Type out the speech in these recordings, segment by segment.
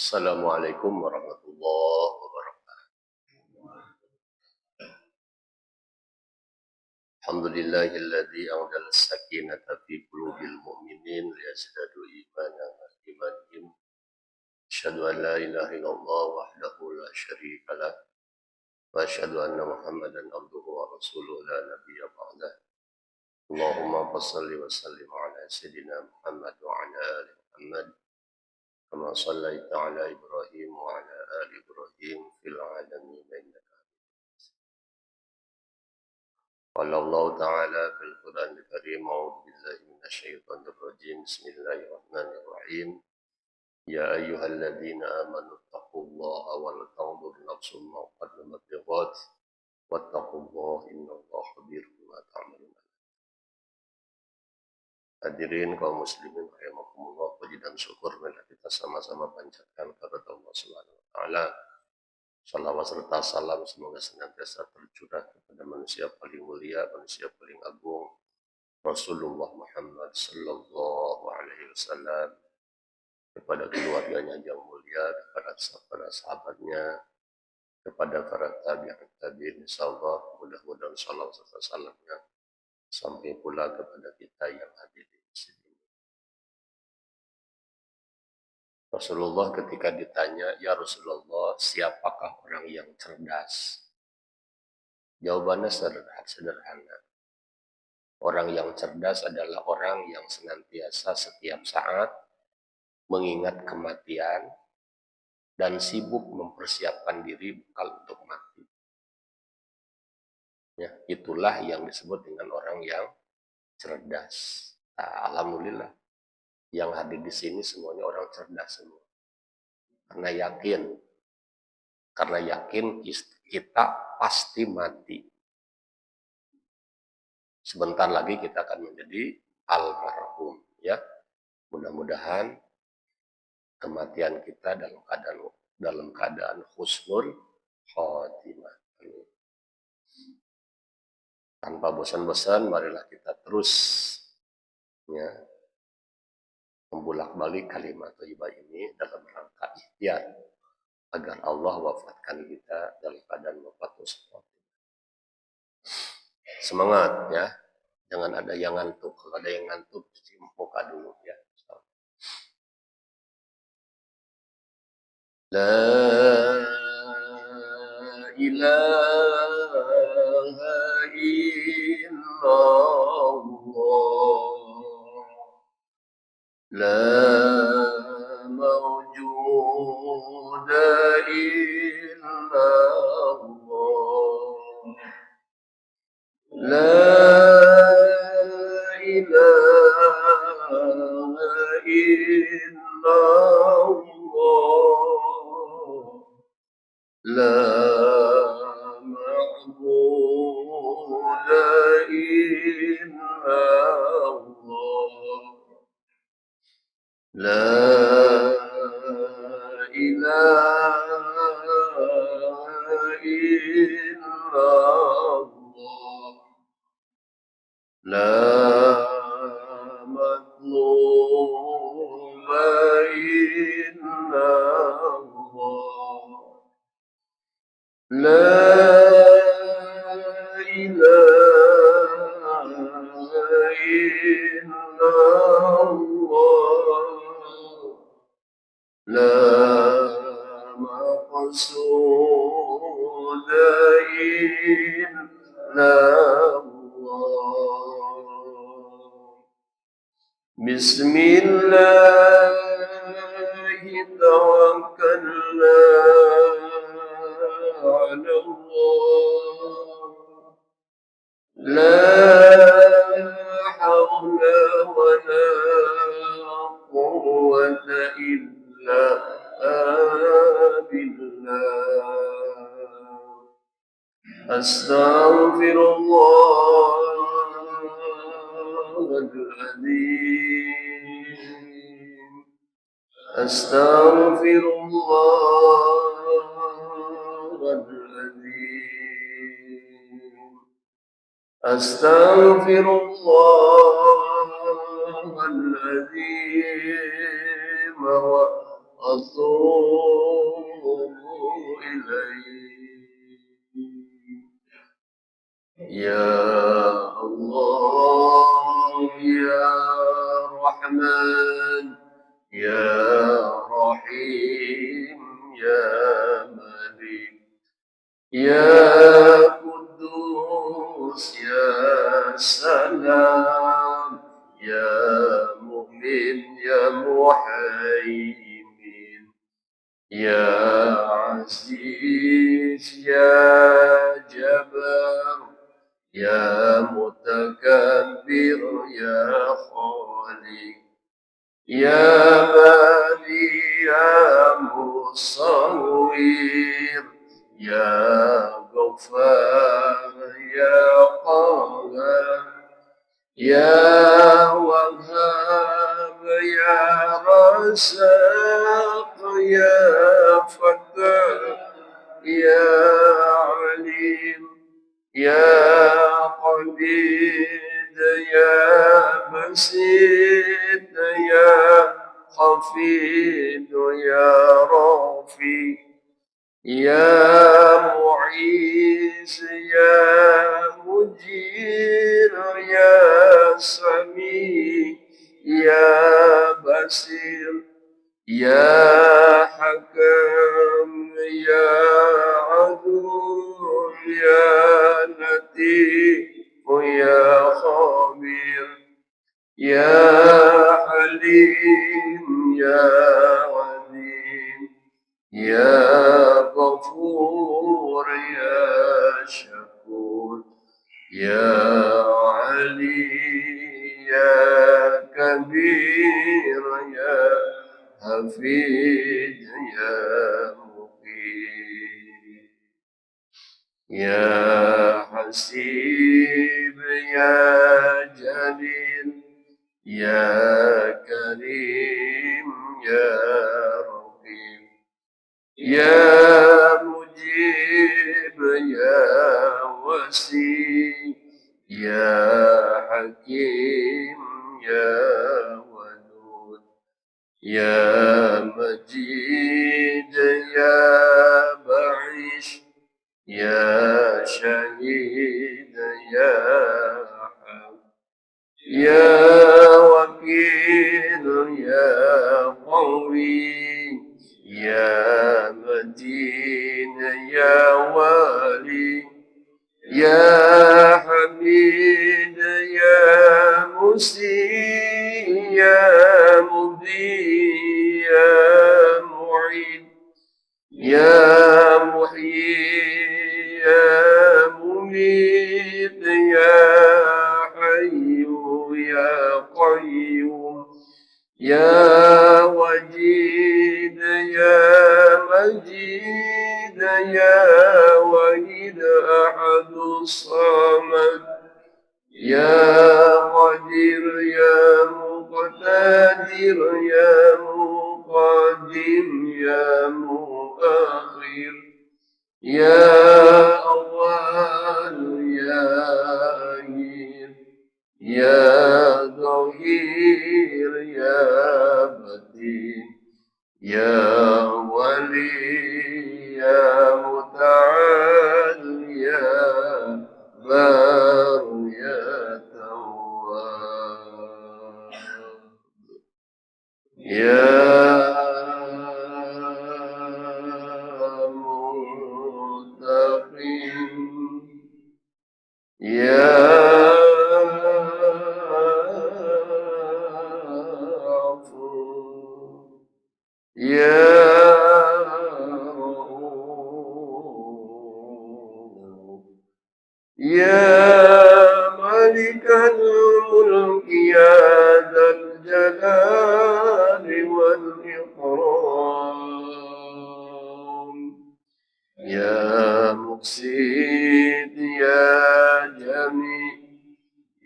Assalamualaikum warahmatullahi wabarakatuh. Alhamdulillahilladzi anzala as-sakinata fi qulubil mu'minin liyazdadu imanan ma imanihim. Asyhadu an la ilaha illallah wahdahu la syarika lah wa asyhadu anna Muhammadan abduhu wa rasuluhu la nabiyya ba'dah. Allahumma shalli wa sallim ala sayyidina Muhammad wa ala ali Muhammad kama shallaita ala Ibrahim wa ala ali Ibrahim fil alamin innaka قال الله تعالى في القرآن الكريم أعوذ بالله من الشيطان الرجيم بسم الله الرحمن الرحيم يا أيها الذين آمنوا اتقوا الله ولتنظر نفس ما قدمت لغد واتقوا الله إن الله خبير بما تعملون. Hadirin kaum muslimin rahimakumullah, puji dan syukur marilah kita sama-sama panjatkan kepada Allah Subhanahu wa taala. Salawat serta salam semoga senantiasa tercurah kepada manusia paling mulia, manusia paling agung, Rasulullah Muhammad sallallahu alaihi wasallam, kepada keluarganya yang mulia, kepada para sahabatnya, kepada para tabi'in, insyaallah mudah-mudahan salawat serta salamnya sampai pula kepada kita yang hadir di sini. Rasulullah ketika ditanya, "Ya Rasulullah, siapakah orang yang cerdas?" Jawabannya sederhana. Orang yang cerdas adalah orang yang senantiasa setiap saat mengingat kematian dan sibuk mempersiapkan diri bekal untuk mati. Ya, itulah yang disebut dengan orang yang cerdas. Nah, alhamdulillah, yang hadir di sini semuanya orang cerdas semua. Karena yakin kita pasti mati. Sebentar lagi kita akan menjadi almarhum, ya. Mudah-mudahan kematian kita dalam keadaan husnul khotimah. Tanpa bosan-bosan, marilah kita terus, ya, membulak-balik kalimat thayyibah ini dalam rangka ikhtiar agar Allah wafatkan kita dalam keadaan wafatus khotimah. Semangat, ya, jangan ada yang ngantuk. Kalau ada yang ngantuk, cuci muka dulu, ya. La ilaha illallah, la mawjuda illallah, la ilaha illallah, la ma'buda illallah, la ilaha illallah, la matluba illallah, la ilaha illallah, la maqsuda illallah. Bismillahi tawakkalna ala Allah, la hawla wa la quwwata illa billah. Astaghfirullahaladzim, astaghfirullahaladzim, astaghfirullahaladzim wa وأتوب إليه. يا الله يا رحمن يا رحيم يا ملك يا قدوس يا سلام يا مؤمن يا محيمن يا عزيز يا جبار يا متكبر يا خالق يا بادي يا مصور يا غفار يا قهار يا وهاب يا رزاق يا فتاح يا عليم يا قدير يا بسيط يا حفيظ يا رفيق يا معيز يا مجير يا سميع يا بصير يا حكم يا عدل يا لطيف يا خبير يا حليم يا عظيم يا غفور يا شكور يا علي يا كبير يا حفيظ يا مقيم يا حسيب يا جليل يا كريم يا رقيب يا مجيب يا وسيع يا حكيم يا ودود يا مجيد يا بعيش يا شهيد يا حق يا وكيل يا قوي يا متين يا والي يا حميد يا مسيء يا مبدي يا معيد يا محيي يا مميت يا حي يا قيوم يا وجيد يا مجيد يا وحيد أحد الصمد يا قدير يا مقتدر يا مقدم يا مؤخر يا أول يا أخير يا ظهير يا بدين يا ولي يا متعال يا بار يا تواب يا منتقم يا عفو يا رؤوف يا ملك الملك يا ذا الجلال والإكرام يا مقسط يا جميل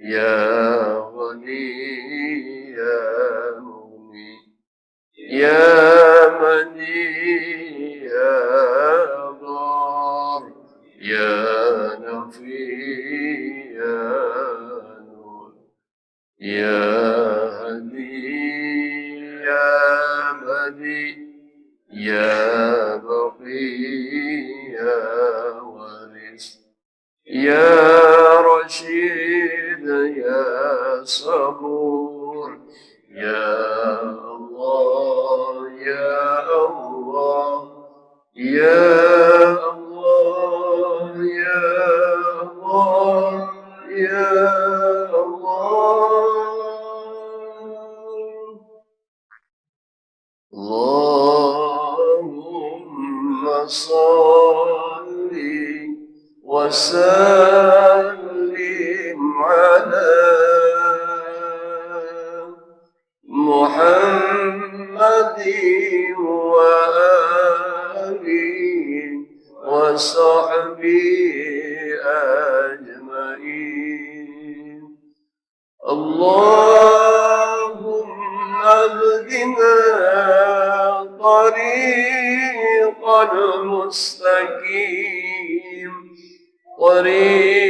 يا غني يا مغني يا مني يا ضار يا نفي يا نور يا هدي يا بدي يا بقي يا وارث يا رشيد يا صبور يا الله يا الله يا الله يا الله يا الله اللهم صل وسلم على محمد وآله وصحبه أجمعين اللهم اهدنا طريق المستقيم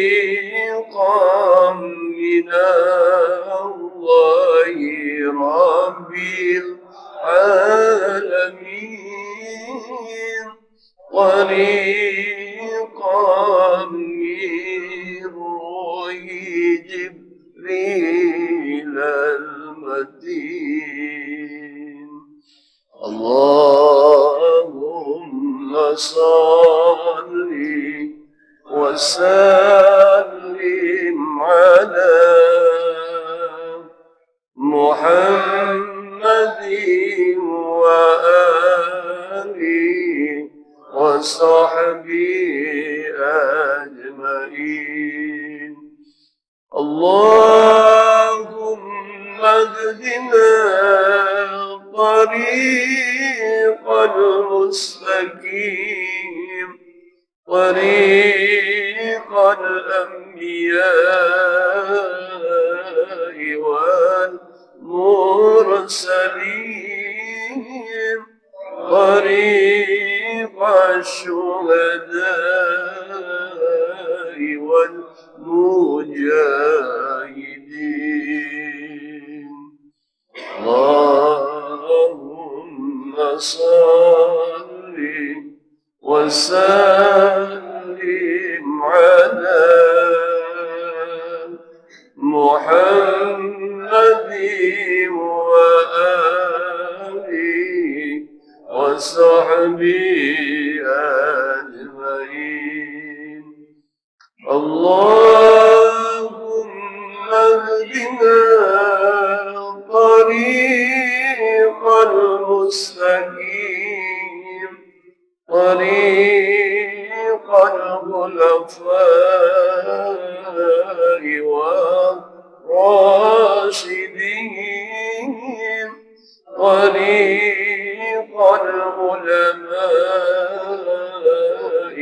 طريقا من الله رب العالمين طريقا من روح جبريل المتين اللهم صل وسلم على محمد وآله وصحبه أجمعين اللهم اهدنا طريق المستقيم طريق الأنبياء والمرسلين طريق الشهداء والمجاهدين اللهم صل وسلم على محمد وآله وصحبه أجمعين اللهم اهدنا طريق المستقيم طريق الخلفاء والراشدين طريق العلماء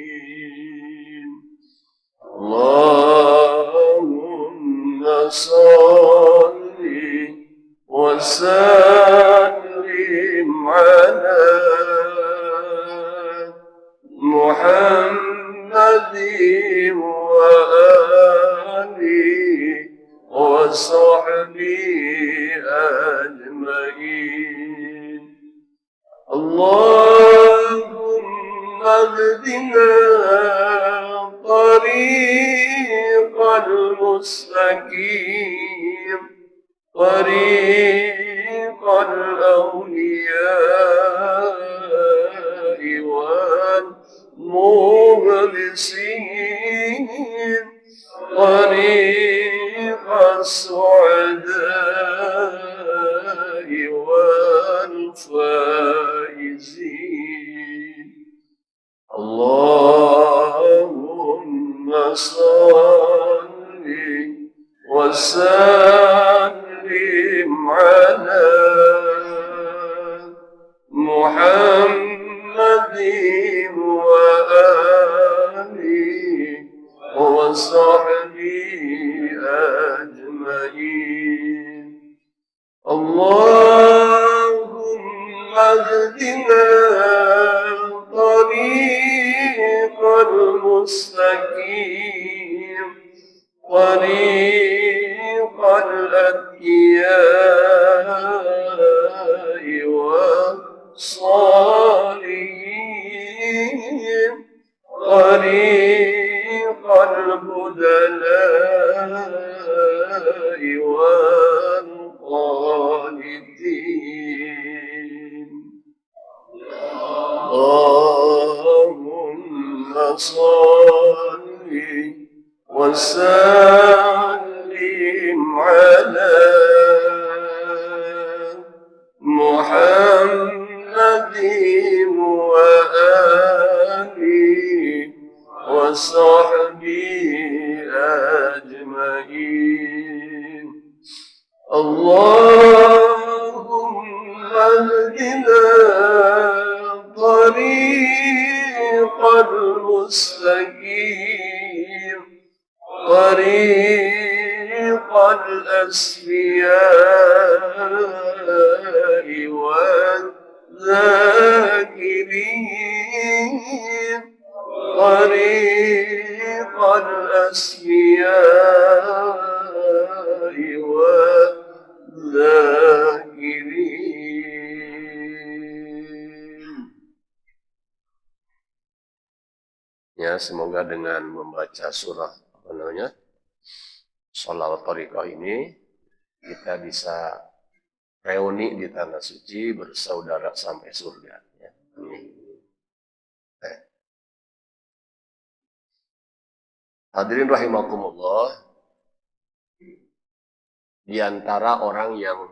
والعاملين اللهم صل وسلم على محمد وآله وصحبه أجمعين اللهم اهدنا طريق المستقيم طريق الأولياء والمخلصين طريق السعداء والفائزين اللهم صل وسلم على محمد وآله وصحبه أجمعين اللهم اهدنا طريق المستقيم طريق الأنبياء الصالحين طريق البدلاء والقانتين اللهم صل وسلم على محمد وآله وصحبه أجمعين اللهم اهدنا طريق المستقيم طريق الأسفياء والذاكرين طريق الأسفياء والذاكرين. Ya, semoga dengan membaca surah Sholawat Thariqah ini kita bisa reuni di tanah suci bersaudara sampai surga. Ya. Hadirin rahimakumullah, di antara orang yang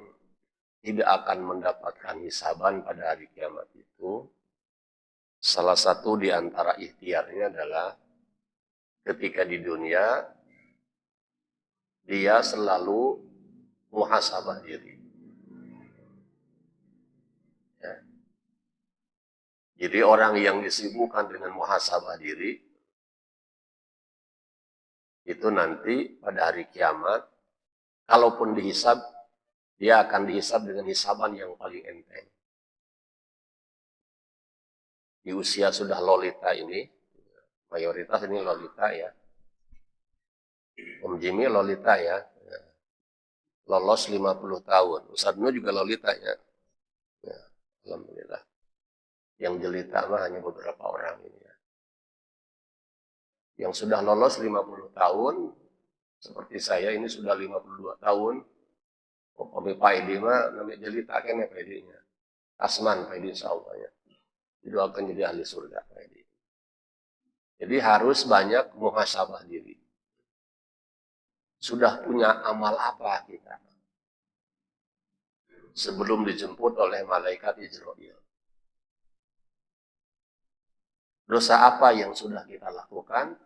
tidak akan mendapatkan hisaban pada hari kiamat itu, salah satu di antara ikhtiarnya adalah ketika di dunia dia selalu muhasabah diri. Ya. Jadi orang yang disibukkan dengan muhasabah diri itu nanti pada hari kiamat, kalaupun dihisab, dia akan dihisab dengan hisaban yang paling enteng. Di usia sudah lolita ini, mayoritas ini lolita ya. Om Jimmy lolita ya. Lolos 50 tahun. Ustadz Nur juga lolita ya. Ya, alhamdulillah. Yang jelita mah hanya beberapa orang ini ya. Yang sudah lolos 50 tahun, seperti saya ini sudah 52 tahun. Pokoknya Pak Edi mah namanya jelita kan ya Pak Edinya. Asman Pak Edi insya Allah ya. Didoakan jadi ahli surga Pak Edi. Jadi harus banyak muhasabah diri. Sudah punya amal apa kita sebelum dijemput oleh malaikat Israil? Dosa apa yang sudah kita lakukan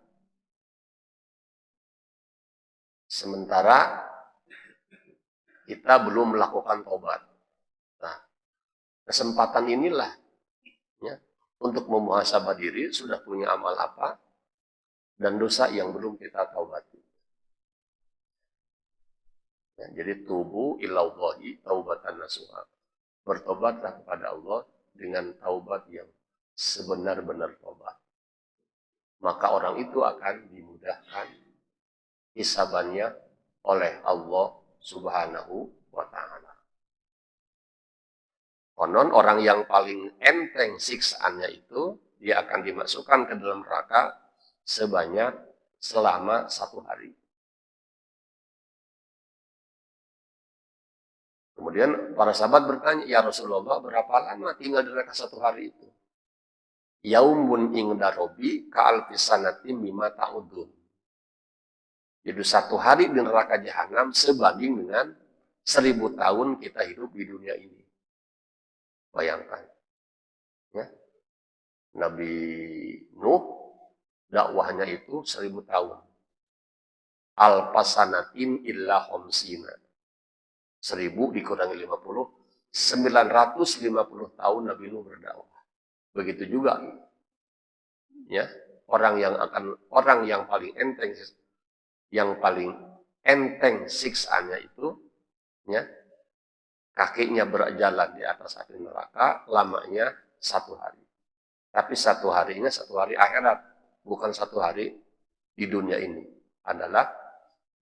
sementara kita belum melakukan tobat? Nah, kesempatan inilah ya, untuk memuhasabah diri, sudah punya amal apa dan dosa yang belum kita taubati. Ya, jadi tubu ilallahi taubatan nasuha. Bertobatlah kepada Allah dengan taubat yang sebenar-benar tobat. Maka orang itu akan dimudahkan hisabannya oleh Allah Subhanahu wa ta'ala. Konon orang yang paling enteng siksaannya itu, dia akan dimasukkan ke dalam neraka sebanyak selama 1 hari. Kemudian para sahabat bertanya, ya Rasulullah, berapa lama tinggal di neraka 1 hari itu? Yaumun ingda robi ka'alfi sanatim mimma ta'udun. Jadi 1 hari di neraka jahanam sebanding dengan 1000 tahun kita hidup di dunia ini. Bayangkan. Ya. Nabi Nuh, dakwahnya itu 1000 tahun. Alpasanatin illa homsina. 1000 dikurangi 50, 950 tahun Nabi Nuh berdakwah. Begitu juga ya, orang yang paling enteng siksaannya itu ya, kakinya berjalan di atas api neraka lamanya 1 hari. Tapi 1 harinya 1 hari akhirat, bukan 1 hari di dunia ini. Adalah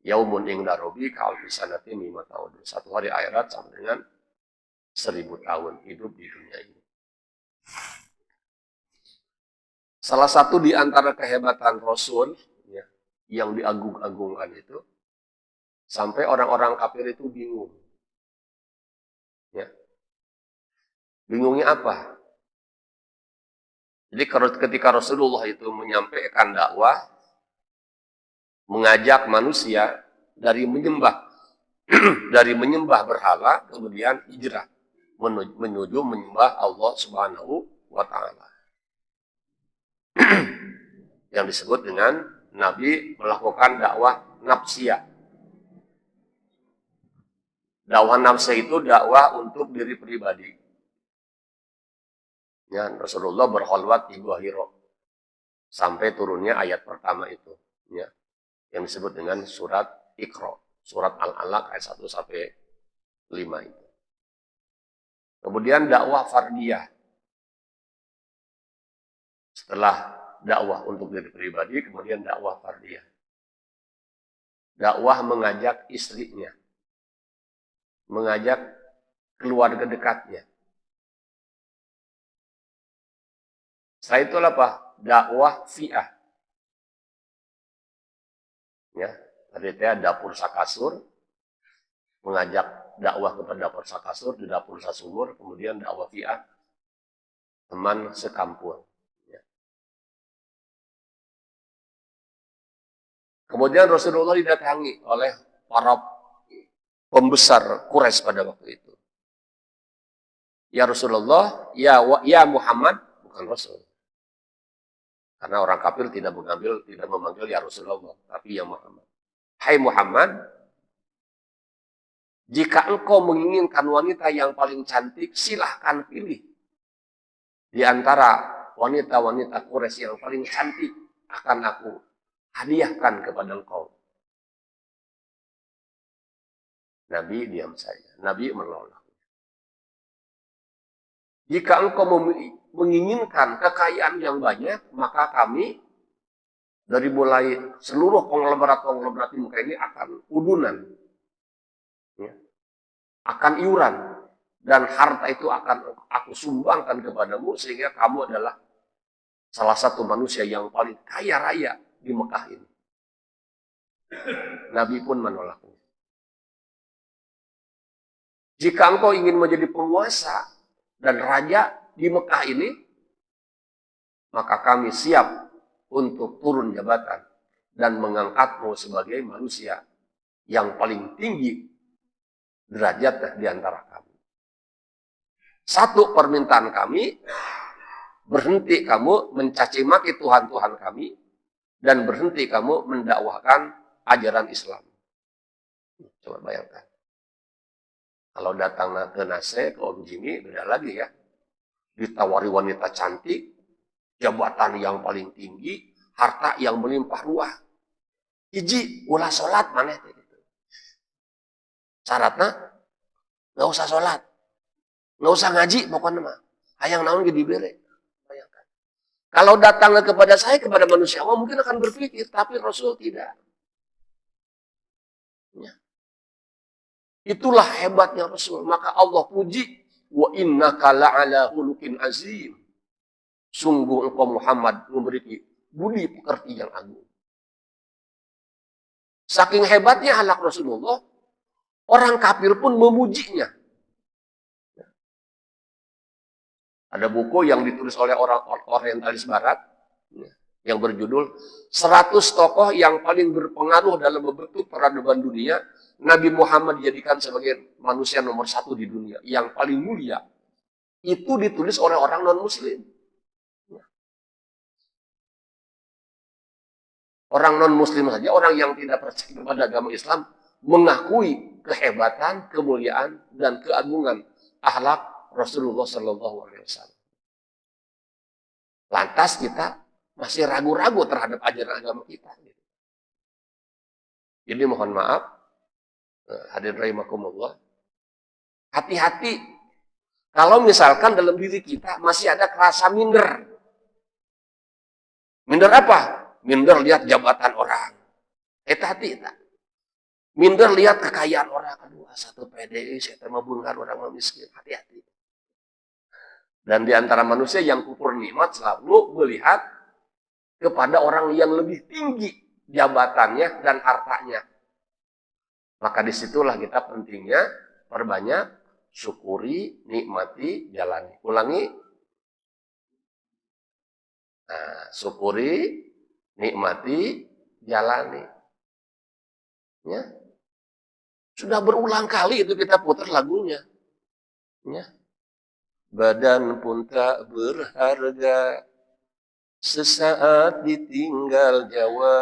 yaumun ingda robi ka'alfi sanatin mimma ta'udun. 1 hari akhirat sama dengan 1000 tahun hidup di dunia ini. Salah satu di antara kehebatan Rasul ya, yang diagung-agungkan itu, sampai orang-orang kafir itu bingung. Ya. Bingungnya apa? Jadi ketika Rasulullah itu menyampaikan dakwah, mengajak manusia dari menyembah dari menyembah berhala, kemudian hijrah menuju menyembah Allah Subhanahu wa Ta'ala. Yang disebut dengan Nabi melakukan dakwah nafsiyah. Dakwah nafsiyah itu dakwah untuk diri pribadi. Ya, Rasulullah berkholwat di Gua Hira sampai turunnya ayat pertama itu, ya, yang disebut dengan surat Iqra, surat Al-Alaq ayat 1 sampai 5 itu. Kemudian dakwah fardiyah. Setelah dakwah untuk diri pribadi, kemudian dakwah fardiyah. Dakwah mengajak istrinya, mengajak keluarga dekatnya. Setelah itu apa? Dakwah fi'ah. Ya, tadi dapur sakasur, mengajak dakwah kepada dapur sakasur, di dapur sasumur, kemudian dakwah fi'ah, teman sekampung. Ya. Kemudian Rasulullah didatangi oleh para pembesar Quraisy pada waktu itu. Ya Rasulullah, ya Muhammad, bukan Rasul. Karena orang kafir tidak memanggil ya Rasulullah, tapi ya Muhammad. Hai Muhammad, jika engkau menginginkan wanita yang paling cantik, silahkan pilih. Di antara wanita-wanita Quraisy yang paling cantik, akan aku hadiahkan kepada engkau. Nabi diam saja. Nabi menolak. Jika engkau menginginkan kekayaan yang banyak, maka kami dari mulai seluruh konglomerat di muka ini akan udunan, ya, akan iuran, dan harta itu akan aku sumbangkan kepadamu sehingga kamu adalah salah satu manusia yang paling kaya raya di Mekah ini. Nabi pun menolaknya. Jika engkau ingin menjadi penguasa dan raja di Mekah ini, maka kami siap untuk turun jabatan dan mengangkatmu sebagai manusia yang paling tinggi derajat di antara kami. Satu permintaan kami, berhenti kamu mencaci maki Tuhan-Tuhan kami dan berhenti kamu mendakwahkan ajaran Islam. Coba bayangkan. Kalau datang ke Nase, ke Om Jimmy, beda lagi ya. Ditawari wanita cantik, jabatan yang paling tinggi, harta yang melimpah ruah. Iji, ulah sholat mana itu. Syaratnya, nggak usah sholat. Nggak usah ngaji, pokoknya mah. Hayang naon gede bere. Bayangkan. Kalau datang kepada saya, kepada manusia, mungkin akan berpikir, tapi Rasul tidak. Ya. Itulah hebatnya Rasul. Maka Allah puji, wa innaka la'ala khuluqin azim. Sungguh engkau Muhammad memiliki budi pekerti yang agung. Saking hebatnya akhlak Rasulullah, orang kafir pun memujinya. Ada buku yang ditulis oleh orang orientalis barat yang berjudul 100 tokoh yang paling berpengaruh dalam membentuk peradaban dunia. Nabi Muhammad dijadikan sebagai manusia nomor 1 di dunia yang paling mulia. Itu ditulis oleh orang non-muslim. Orang non-muslim saja, orang yang tidak percaya kepada agama Islam, mengakui kehebatan, kemuliaan, dan keagungan akhlak Rasulullah Sallallahu Alaihi Wasallam. Lantas kita masih ragu-ragu terhadap ajaran agama kita. Jadi mohon maaf, hadirin rahimakumullah, hati-hati kalau misalkan dalam diri kita masih ada rasa minder. Minder apa? Minder lihat jabatan orang. Hati-hati. Minder lihat kekayaan orang. Aduh, satu PDI, saya mau bungar orang miskin. Hati-hati. Dan di antara manusia yang kufur nikmat selalu melihat kepada orang yang lebih tinggi jabatannya dan hartanya. Maka disitulah kita pentingnya perbanyak syukuri, nikmati, jalani. Ulangi. Nah, syukuri, nikmati, jalani. Ya. Sudah berulang kali itu kita putar lagunya. Ya. Badan pun tak berharga, sesaat ditinggal Jawa,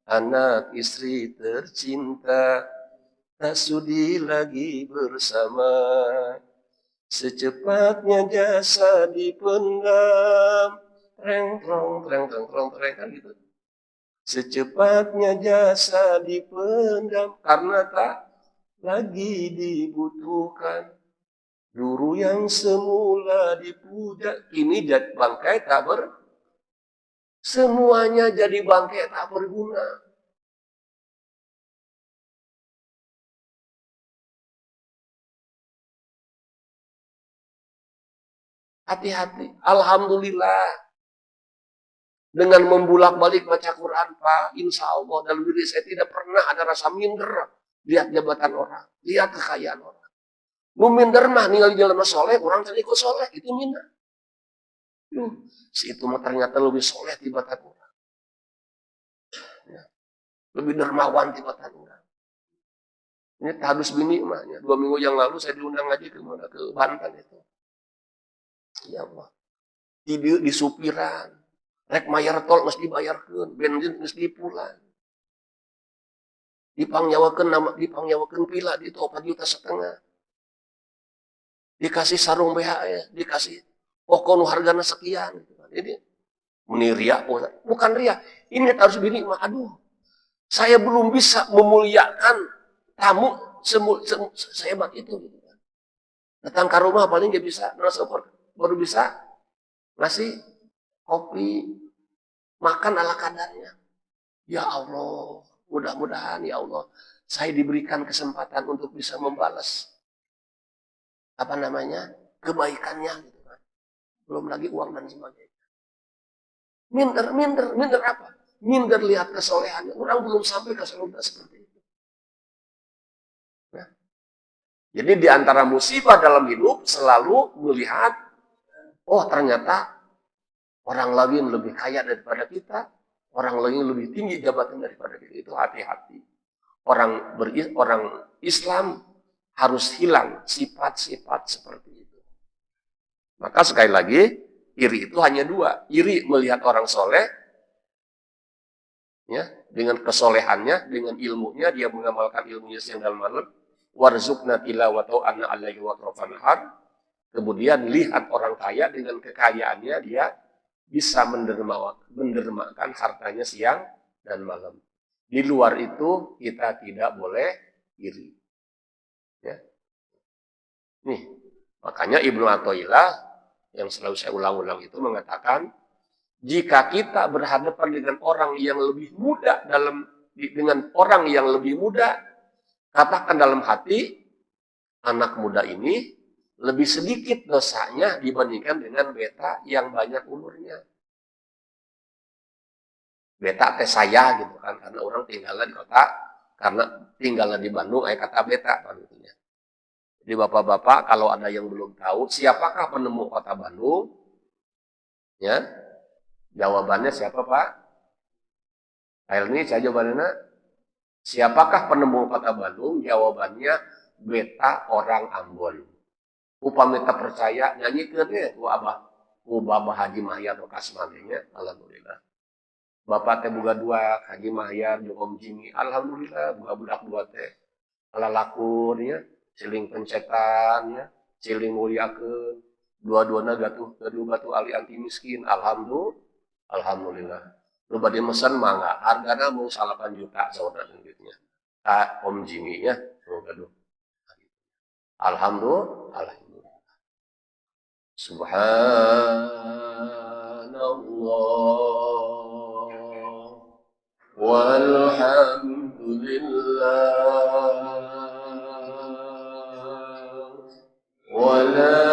anak istri tercinta, tak sudi lagi bersama, secepatnya jasa dipendam, treng kan gitu. Secepatnya jasa dipendam karena tak lagi dibutuhkan. Guru yang semula dipuja, kini jadi bangkai tak semuanya jadi bangkai tak berguna. Hati-hati. Alhamdulillah. Dengan membulak-balik baca Quran, Pak, insya Allah dalam diri saya tidak pernah ada rasa minder. Lihat jabatan orang, lihat kekayaan orang. Lu minder mah ninggal di jalan soleh, orang tadi ikut soleh, itu minder. Si itu mah ternyata lebih soleh tibatan orang. Ya. Lebih dermawan tibatan orang. Ini harus bini mahnya. 2 minggu yang lalu saya diundang lagi ke mana, ke Banten itu. Ya Allah. Di supiran. Rek mayar tol mesti dibayarkan, bensin mesti dipulang. Dipangyawakeun pila di 4,5 juta. Dikasih sarung BHS, dikasih pokok harganya sekian. Ini ria, bukan ria. Ini harus bini mah. Aduh, saya belum bisa memuliakan tamu sehebat itu. Datang ke rumah paling dia bisa baru bisa ngasih kopi, makan ala kadarnya. Ya Allah, mudah-mudahan ya Allah, saya diberikan kesempatan untuk bisa membalas kebaikannya gitu kan. Belum lagi uang dan sebagainya. Minder apa? Minder lihat kesolehannya. Orang belum sampai ke surga seperti itu. Nah, jadi di antara musibah dalam hidup selalu melihat, oh ternyata orang lain lebih kaya daripada kita, orang lain lebih tinggi jabatan daripada kita. Itu hati-hati. Orang Islam harus hilang sifat-sifat seperti itu. Maka sekali lagi, iri itu hanya 2. Iri melihat orang soleh, ya, dengan kesolehannya, dengan ilmunya, dia mengamalkan ilmunya siang dan malam. Warzukna tilawatau anna alaihi wa trofanahar. Kemudian lihat orang kaya dengan kekayaannya, dia bisa mendermakan hartanya siang dan malam. Di luar itu kita tidak boleh iri. Ya. Nih, makanya Ibnu Athaillah yang selalu saya ulang-ulang itu mengatakan, jika kita berhadapan dengan orang yang lebih muda katakan dalam hati, anak muda ini lebih sedikit dosanya dibandingkan dengan beta yang banyak umurnya. Beta teh saya gitu kan, karena orang tinggalnya di kota, karena tinggalnya di Bandung, kata beta kan gitu ya. Jadi bapak-bapak kalau ada yang belum tahu siapakah penemu kota Bandung, ya jawabannya siapa Pak? Ini saya jawabannya, siapakah penemu kota Bandung? Jawabannya beta orang Ambon. Upami tak percaya nyanyi ke ku Abah Haji Mahyar Kasmanenya, alhamdulillah. Bapak teh boga 2, Haji Mahyar jeung Om Jimmy, alhamdulillah boga budak 2 teh. Alalakunnya, ciling pencetannya, ciling muliakeun, dua-duana gatuh ali anti miskin, alhamdulillah. Nu bade mesen mangga, hargana mung 8 juta saudara duitnya. Om Jimmy nya, gaduh. Alhamdulillah. Subhanallah walhamdulillah wa la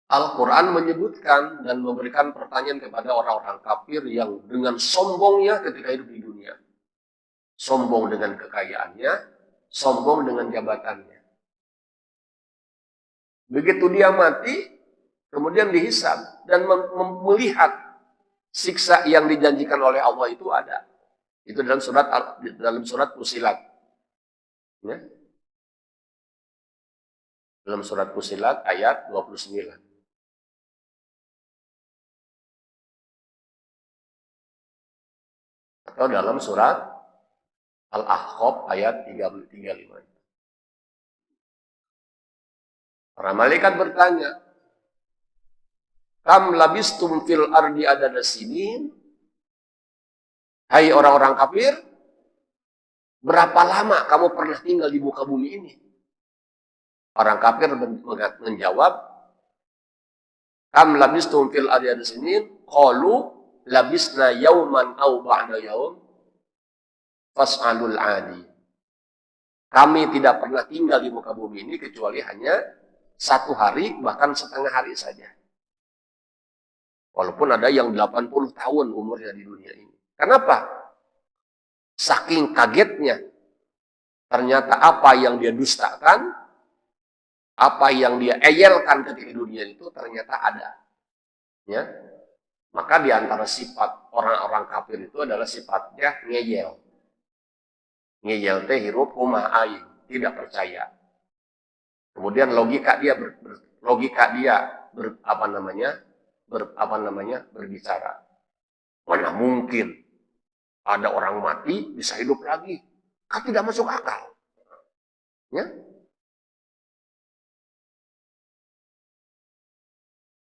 Al-Quran menyebutkan dan memberikan pertanyaan kepada orang-orang kafir yang dengan sombongnya ketika hidup di dunia. Sombong dengan kekayaannya, sombong dengan jabatannya. Begitu dia mati, kemudian dihisab dan melihat siksa yang dijanjikan oleh Allah itu ada. Itu dalam surat Fusilat. Ya. Dalam surat Fusilat ayat 29. Atau dalam surat Al-Ahqaf ayat 35. Para malaikat bertanya, "Kam labistum fil ardi adada sinin?" Hai orang-orang kafir, berapa lama kamu pernah tinggal di muka bumi ini? Orang kafir menjawab, "Kam labistum fil ardi adada sinin?" Qalu labisna yauman aw ba'da yaum fas'alul adi. Kami tidak pernah tinggal di muka bumi ini kecuali hanya 1 hari, bahkan setengah hari saja. Walaupun ada yang 80 tahun umurnya di dunia ini. Kenapa? Saking kagetnya. Ternyata apa yang dia dustakan, apa yang dia eyelkan ketika dunia itu ternyata ada. Ya. Maka di antara sifat orang-orang kafir itu adalah sifatnya ngeyel. Ngeyel teh hirup kumaha tidak percaya. Kemudian logika dia berbicara. Mana mungkin ada orang mati bisa hidup lagi? Kan tidak masuk akal. Ya?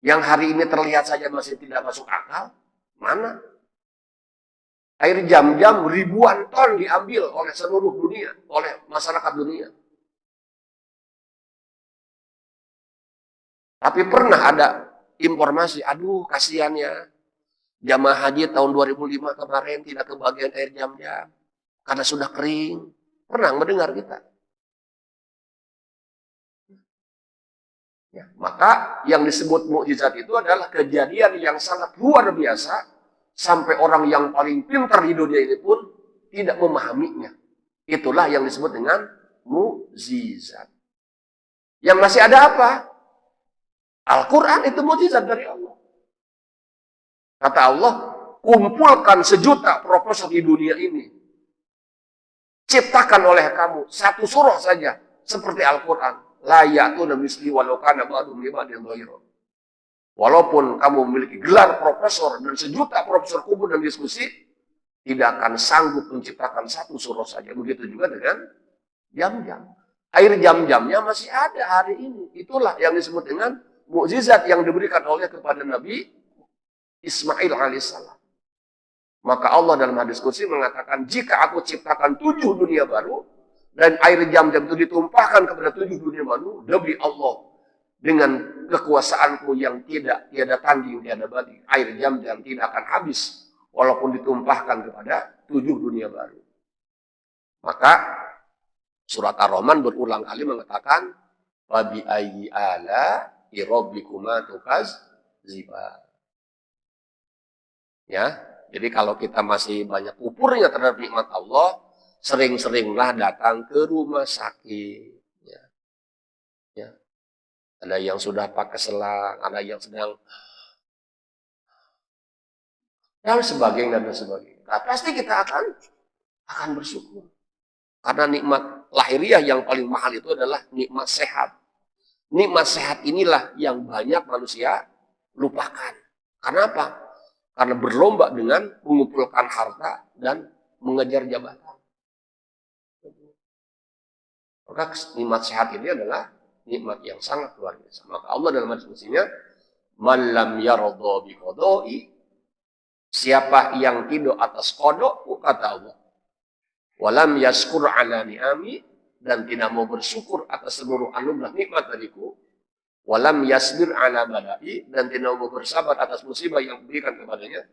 Yang hari ini terlihat saja masih tidak masuk akal, mana? Air Zam-Zam ribuan ton diambil oleh seluruh dunia, oleh masyarakat dunia. Tapi pernah ada informasi, aduh kasihannya jamaah haji tahun 2005 kemarin tidak kebagian air Zam-Zam karena sudah kering. Pernah mendengar kita. Ya, maka yang disebut mukjizat itu adalah kejadian yang sangat luar biasa sampai orang yang paling pintar di dunia ini pun tidak memahaminya. Itulah yang disebut dengan mukjizat. Yang masih ada apa? Al-Quran itu mukjizat dari Allah. Kata Allah, kumpulkan 1 juta profesor di dunia ini. Ciptakan oleh kamu 1 surah saja seperti Al-Quran. La ya'tuna misli walau kana ba'dhum li ba'din dhahira. Walaupun kamu memiliki gelar profesor dan 1 juta profesor kubur dan diskusi, tidak akan sanggup menciptakan 1 surah saja. Begitu juga dengan Zam-Zam. Air Zam-Zamnya masih ada hari ini. Itulah yang disebut dengan mukjizat yang diberikan oleh kepada Nabi Ismail alaihissalam. Maka Allah dalam hadis qudsi mengatakan, jika aku ciptakan 7 dunia baru, dan air Zam-Zam itu ditumpahkan kepada 7 dunia baru, demi Allah, dengan kekuasaanku yang tiada tanding, tiada banding, air Zam-Zam tidak akan habis, walaupun ditumpahkan kepada 7 dunia baru. Maka surat Ar-Rahman berulang kali mengatakan, wa bi ayyi ala rabbikuma tukadziban. Ya, jadi kalau kita masih banyak kupurnya terhadap nikmat Allah, sering-seringlah datang ke rumah sakit. Ya. Ya. Ada yang sudah pakai selang, ada yang sedang dan sebagainya dan sebagainya. Nah, pasti kita akan bersyukur. Karena nikmat lahiriah yang paling mahal itu adalah nikmat sehat. Nikmat sehat inilah yang banyak manusia lupakan. Karena apa? Karena berlomba dengan mengumpulkan harta dan mengejar jabatan. Maka nikmat sehat ini adalah nikmat yang sangat luar biasa. Maka Allah dalam hadis qudsinya, "Man lam yarda bi qada'i", siapa yang tidak atas qada, kata Allah, "walam yaskur ala ni'ami", dan tidak mau bersyukur atas seluruh anugerah nikmat dariku, "walam yasbir ala bala'i", dan tidak mau bersabar atas musibah yang diberikan kepadanya,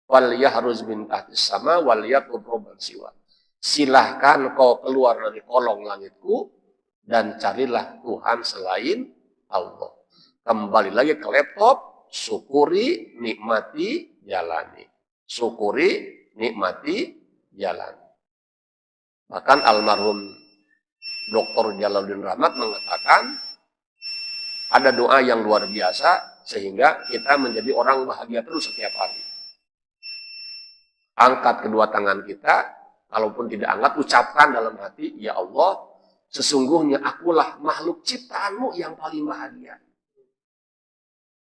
"wal yahruz min tahtis sama wal yatlub rabban siwa", silahkan kau keluar dari kolong langitku dan carilah Tuhan selain Allah. Kembali lagi ke laptop, syukuri, nikmati, jalani. Syukuri, nikmati, jalani. Bahkan almarhum Dr. Jalaluddin Rahmat mengatakan ada doa yang luar biasa sehingga kita menjadi orang bahagia terus setiap hari. Angkat kedua tangan kita, kalaupun tidak angkat, ucapkan dalam hati, ya Allah, sesungguhnya akulah makhluk ciptaanmu yang paling bahagia.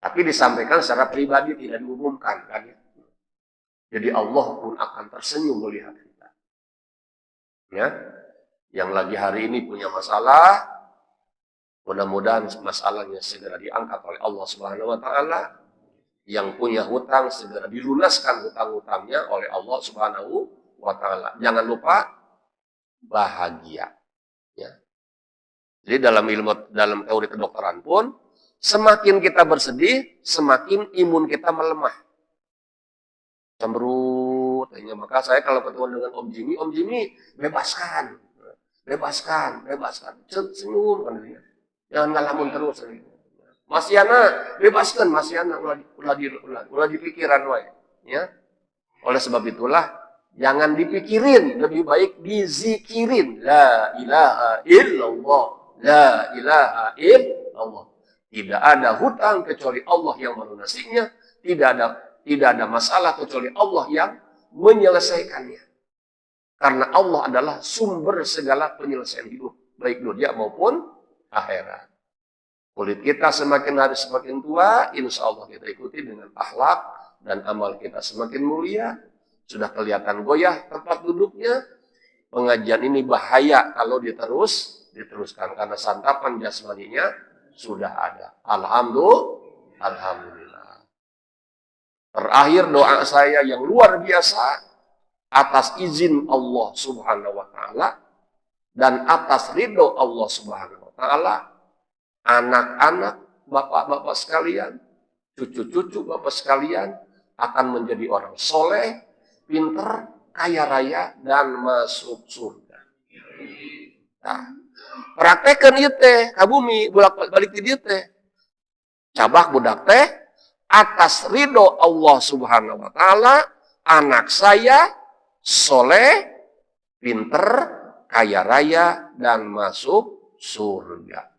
Tapi disampaikan secara pribadi, tidak diumumkan. Kan? Jadi Allah pun akan tersenyum melihat kita. Ya, yang lagi hari ini punya masalah, mudah-mudahan masalahnya segera diangkat oleh Allah Subhanahu wa Ta'ala. Yang punya hutang segera dilunaskan hutang-hutangnya oleh Allah Subhanahu wa Ta'ala. Jangan lupa bahagia. Ya. Jadi dalam teori kedokteran pun, semakin kita bersedih, semakin imun kita melemah. Cemberut. Maka saya kalau ketemu dengan Om Jimmy, bebaskan. Senyum. Jangan ngalamun terus. Mas Yana, bebaskan Mas Yana. Ulah dipikiran. Ya. Oleh sebab itulah, jangan dipikirin. Lebih baik dizikirin. La ilaha illallah. La ilaha illallah. Tidak ada hutang kecuali Allah yang melunasinya. Tidak ada masalah kecuali Allah yang menyelesaikannya. Karena Allah adalah sumber segala penyelesaian hidup. Baik dunia maupun akhirat. Kulit kita semakin hari semakin tua, insya Allah kita ikuti dengan akhlak dan amal kita semakin mulia. Sudah kelihatan goyah tempat duduknya. Pengajian ini bahaya kalau diteruskan. Karena santapan jasmaninya sudah ada. Alhamdulillah. Terakhir doa saya yang luar biasa atas izin Allah Subhanahu wa Ta'ala dan atas ridho Allah Subhanahu wa Ta'ala, anak-anak bapak-bapak sekalian, cucu-cucu bapak sekalian akan menjadi orang soleh, pinter, kaya raya dan masuk surga. Nah, praktekan ieu teh ka bumi bolak-balik di dieu teh. Cabah budak teh atas ridho Allah Subhanahu wa Ta'ala, anak saya soleh, pinter, kaya raya dan masuk surga.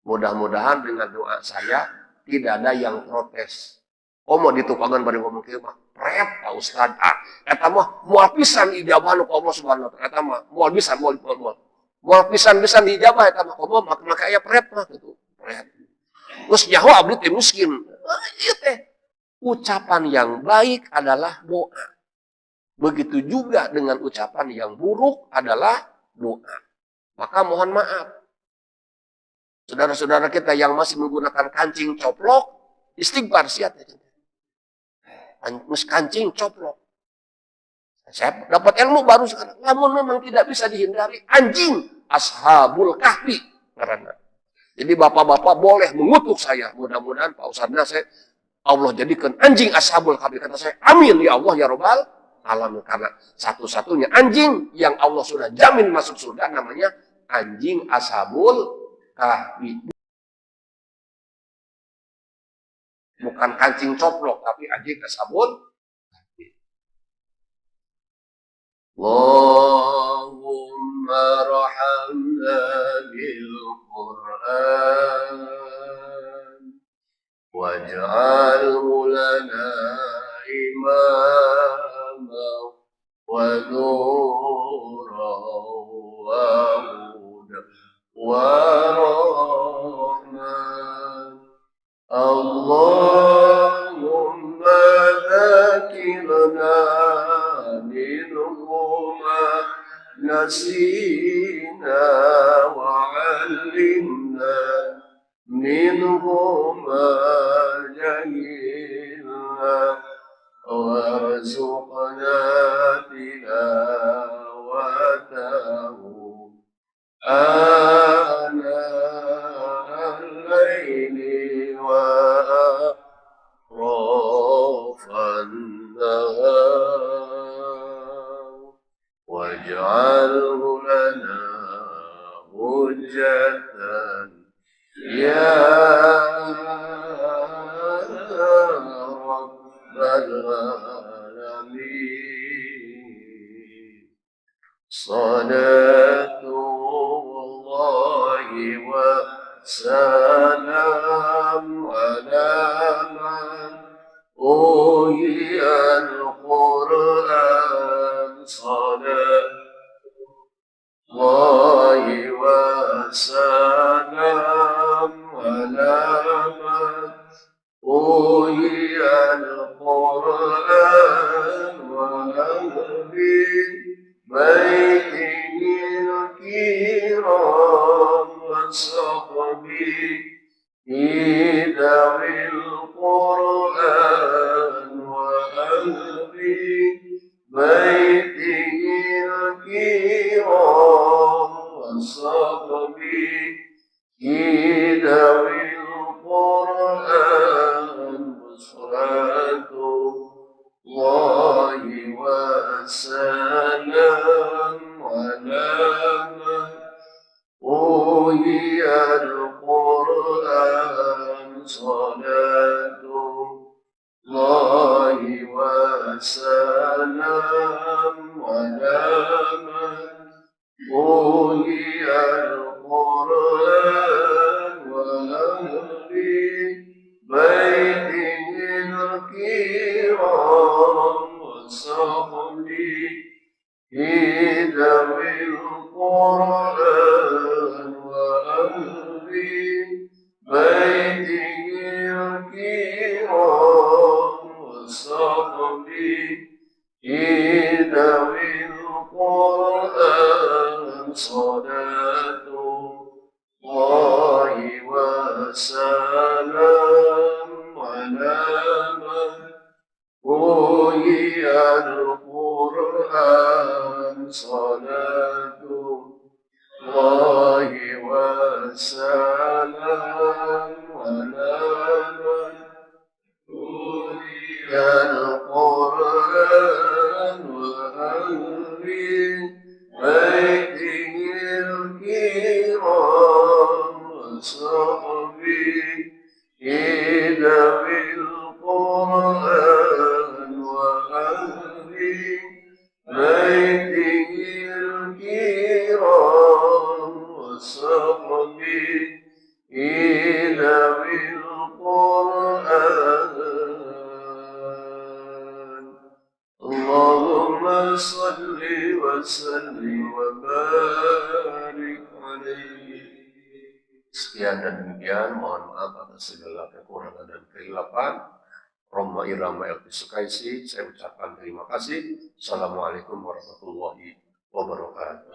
Mudah-mudahan dengan doa saya tidak ada yang protes. Mau ditukangan bari ngomong kieu mah pret Pak Ustaz. Eta mah moal pisan ijabah nu Allah Subhanahu wa Ta'ala. Eta mah moal pisan moal pisan diijabah eta mah komo maka aya pret mah gitu. Pret. Geus nyaho abdi teh miskin. Ieu teh ucapan yang baik adalah doa. Begitu juga dengan ucapan yang buruk adalah doa. Maka mohon maaf. Saudara-saudara kita yang masih menggunakan kancing coplok, istighfar siat. Kancing coplok. Saya dapat ilmu baru sekarang. Namun memang tidak bisa dihindari. Anjing ashabul kahfi. Karena. Jadi bapak-bapak boleh mengutuk saya. Mudah-mudahan Pak Ustadznya Allah jadikan anjing ashabul kahfi. Kata saya, amin ya Allah ya Rabbal alamin. Karena satu-satunya anjing yang Allah sudah jamin masuk surga namanya anjing ashabul kahfi. Bukan kancing coplok, tapi anjing ashabul kahfi. Allahumma rahamna bil Qur'an waj'alhu lana imama wa nuran wa hudan wa rahman. Allahumma dzakirna minhuma nasina wa 'allimna minhuma jahilna warzuqna tilawatahu ana al-laili wa atrafan nahar waj'alhu lana hujjatan ya العالمين صلاة الله وسلام على من أوحي القرآن صلاة الله وسلام على من أوحي القرآن وأهل بيته الكرام وصحبه ذوي القرآن وأهل بيته الكرام وصحبه ذوي القرآن وصلاة الله وسلام على من أوحي القرآن صلاة الله وسلام على من أوحي القرآن وأهل بيته الكرام وصحبه ذوي القرآن وأهل بيته الكرام وصحبه ذوي القرآن صلاة الله وسلام على من أوحي القرآن صلاة الله وسلام على من أوحي القرآن وأهل بيته الكرام وصحبه ذوي القرآن وأهل بيته الكرام وصحبه ذوي القرآن اللهم صل وسلم وبارك عليه. Sekian dan demikian, mohon maaf atas segala kekurangan dan kehilafan. Roma Irama Elvi Sukaisi, saya ucapkan terima kasih. Assalamualaikum warahmatullahi wabarakatuh.